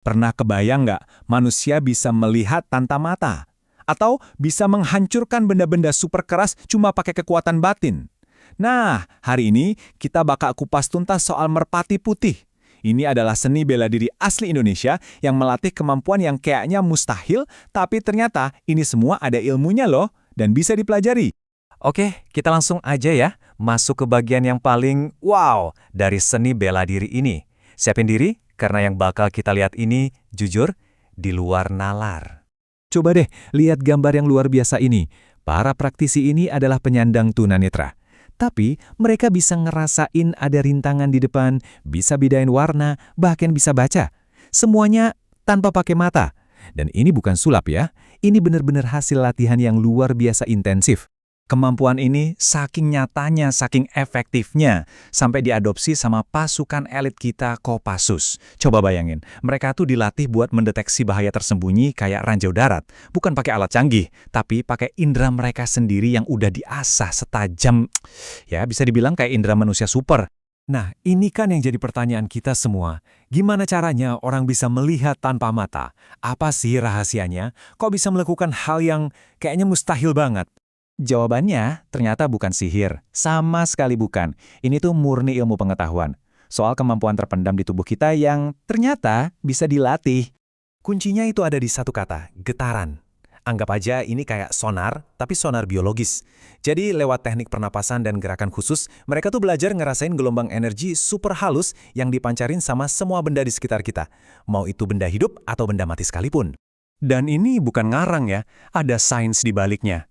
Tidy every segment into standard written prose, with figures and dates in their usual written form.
Pernah kebayang nggak manusia bisa melihat tanpa mata? Atau bisa menghancurkan benda-benda super keras cuma pakai kekuatan batin? Nah, hari ini kita bakal kupas tuntas soal merpati putih. Ini adalah seni bela diri asli Indonesia yang melatih kemampuan yang kayaknya mustahil, tapi ternyata ini semua ada ilmunya loh, dan bisa dipelajari. Oke, kita langsung aja ya, masuk ke bagian yang paling wow dari seni bela diri ini. Siapin diri, karena yang bakal kita lihat ini, jujur, di luar nalar. Coba deh, lihat gambar yang luar biasa ini. Para praktisi ini adalah penyandang tunanetra. Tapi mereka bisa ngerasain ada rintangan di depan, bisa bedain warna, bahkan bisa baca. Semuanya tanpa pakai mata. Dan ini bukan sulap ya, ini benar-benar hasil latihan yang luar biasa intensif. Kemampuan ini saking nyatanya, saking efektifnya, sampai diadopsi sama pasukan elit kita Kopassus. Coba bayangin, mereka tuh dilatih buat mendeteksi bahaya tersembunyi kayak ranjau darat. Bukan pakai alat canggih, tapi pakai indera mereka sendiri yang udah diasah setajam, ya bisa dibilang kayak indera manusia super. Nah, ini kan yang jadi pertanyaan kita semua. Gimana caranya orang bisa melihat tanpa mata? Apa sih rahasianya? Kok bisa melakukan hal yang kayaknya mustahil banget? Jawabannya ternyata bukan sihir, sama sekali bukan. Ini tuh murni ilmu pengetahuan. Soal kemampuan terpendam di tubuh kita yang ternyata bisa dilatih. Kuncinya itu ada di satu kata, getaran. Anggap aja ini kayak sonar, tapi sonar biologis. Jadi lewat teknik pernapasan dan gerakan khusus, mereka tuh belajar ngerasain gelombang energi super halus yang dipancarin sama semua benda di sekitar kita. Mau itu benda hidup atau benda mati sekalipun. Dan ini bukan ngarang ya, ada sains di baliknya.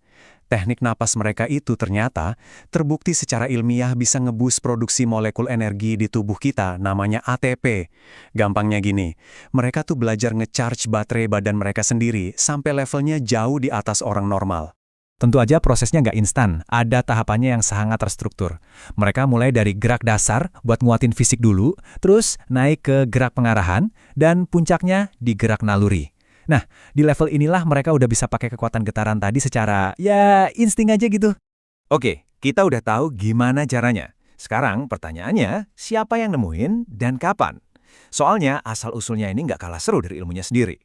Teknik napas mereka itu ternyata terbukti secara ilmiah bisa ngebus produksi molekul energi di tubuh kita, namanya ATP. Gampangnya gini, mereka tuh belajar nge-charge baterai badan mereka sendiri sampai levelnya jauh di atas orang normal. Tentu aja prosesnya nggak instan, ada tahapannya yang sangat terstruktur. Mereka mulai dari gerak dasar buat nguatin fisik dulu, terus naik ke gerak pengarahan, dan puncaknya di gerak naluri. Nah, di level inilah mereka udah bisa pakai kekuatan getaran tadi secara, ya insting aja gitu. Oke, kita udah tahu gimana caranya. Sekarang pertanyaannya, siapa yang nemuin dan kapan? Soalnya asal-usulnya ini nggak kalah seru dari ilmunya sendiri.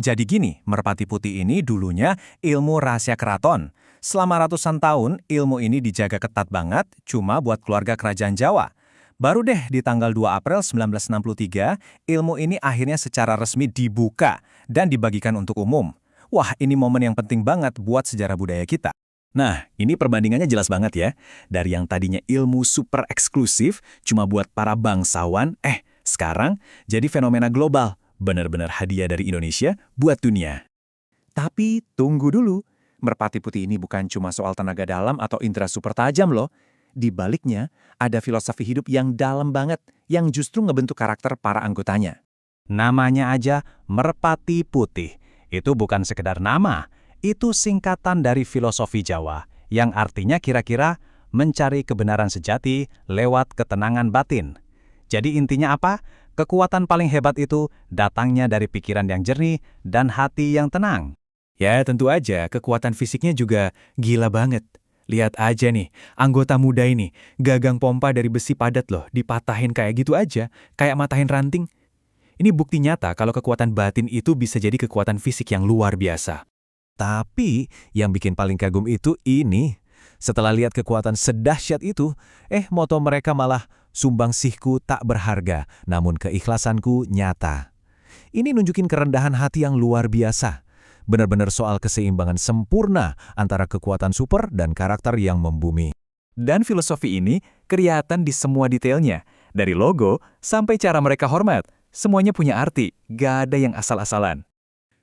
Jadi gini, merpati putih ini dulunya ilmu rahasia keraton. Selama ratusan tahun, ilmu ini dijaga ketat banget, cuma buat keluarga kerajaan Jawa. Baru deh di tanggal 2 April 1963, ilmu ini akhirnya secara resmi dibuka dan dibagikan untuk umum. Wah, ini momen yang penting banget buat sejarah budaya kita. Nah, ini perbandingannya jelas banget ya. Dari yang tadinya ilmu super eksklusif, cuma buat para bangsawan, sekarang jadi fenomena global. Benar-benar hadiah dari Indonesia buat dunia. Tapi tunggu dulu, merpati putih ini bukan cuma soal tenaga dalam atau indera super tajam loh. Di baliknya, ada filosofi hidup yang dalam banget, yang justru ngebentuk karakter para anggotanya. Namanya aja merpati putih. Itu bukan sekedar nama, itu singkatan dari filosofi Jawa, yang artinya kira-kira mencari kebenaran sejati lewat ketenangan batin. Jadi intinya apa? Kekuatan paling hebat itu datangnya dari pikiran yang jernih dan hati yang tenang. Ya tentu aja, kekuatan fisiknya juga gila banget. Lihat aja nih, anggota muda ini, gagang pompa dari besi padat loh, dipatahin kayak gitu aja, kayak matahin ranting. Ini bukti nyata kalau kekuatan batin itu bisa jadi kekuatan fisik yang luar biasa. Tapi, yang bikin paling kagum itu ini. Setelah lihat kekuatan sedahsyat itu, moto mereka malah, sumbangsihku tak berharga, namun keikhlasanku nyata. Ini nunjukin kerendahan hati yang luar biasa. Benar-benar soal keseimbangan sempurna antara kekuatan super dan karakter yang membumi. Dan filosofi ini kelihatan di semua detailnya. Dari logo sampai cara mereka hormat. Semuanya punya arti, gak ada yang asal-asalan.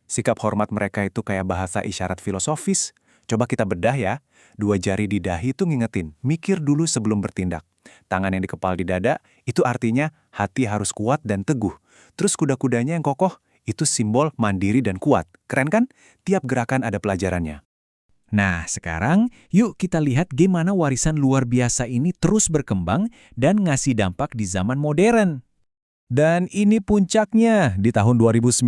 Sikap hormat mereka itu kayak bahasa isyarat filosofis. Coba kita bedah ya. 2 jari di dahi itu ngingetin, mikir dulu sebelum bertindak. Tangan yang dikepal di dada, itu artinya hati harus kuat dan teguh. Terus kuda-kudanya yang kokoh, itu simbol mandiri dan kuat. Keren kan? Tiap gerakan ada pelajarannya. Nah, sekarang yuk kita lihat gimana warisan luar biasa ini terus berkembang dan ngasih dampak di zaman modern. Dan ini puncaknya, di tahun 2019,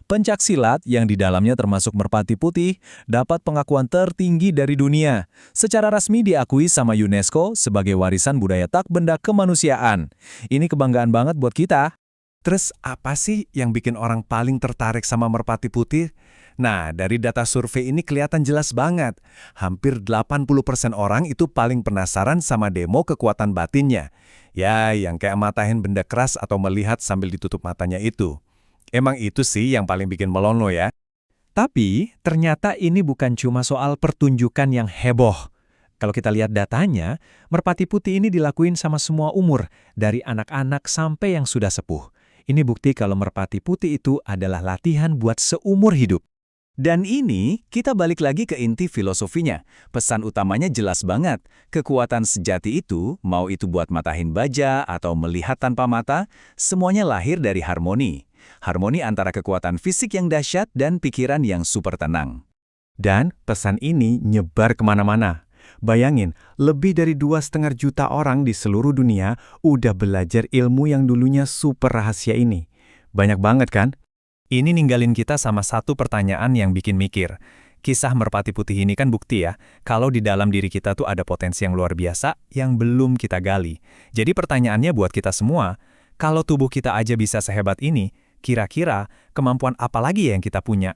pencak silat yang di dalamnya termasuk merpati putih dapat pengakuan tertinggi dari dunia. Secara resmi diakui sama UNESCO sebagai warisan budaya tak benda kemanusiaan. Ini kebanggaan banget buat kita. Terus apa sih yang bikin orang paling tertarik sama merpati putih? Nah, dari data survei ini kelihatan jelas banget. Hampir 80% orang itu paling penasaran sama demo kekuatan batinnya. Ya, yang kayak matahin benda keras atau melihat sambil ditutup matanya itu. Emang itu sih yang paling bikin melongo ya. Tapi, ternyata ini bukan cuma soal pertunjukan yang heboh. Kalau kita lihat datanya, merpati putih ini dilakuin sama semua umur, dari anak-anak sampai yang sudah sepuh. Ini bukti kalau merpati putih itu adalah latihan buat seumur hidup. Dan ini kita balik lagi ke inti filosofinya. Pesan utamanya jelas banget. Kekuatan sejati itu, mau itu buat matahin baja atau melihat tanpa mata, semuanya lahir dari harmoni. Harmoni antara kekuatan fisik yang dahsyat dan pikiran yang super tenang. Dan pesan ini nyebar kemana-mana. Bayangin, lebih dari 2,5 juta orang di seluruh dunia udah belajar ilmu yang dulunya super rahasia ini. Banyak banget kan? Ini ninggalin kita sama satu pertanyaan yang bikin mikir. Kisah merpati putih ini kan bukti ya, kalau di dalam diri kita tuh ada potensi yang luar biasa yang belum kita gali. Jadi pertanyaannya buat kita semua, kalau tubuh kita aja bisa sehebat ini, kira-kira kemampuan apa lagi yang kita punya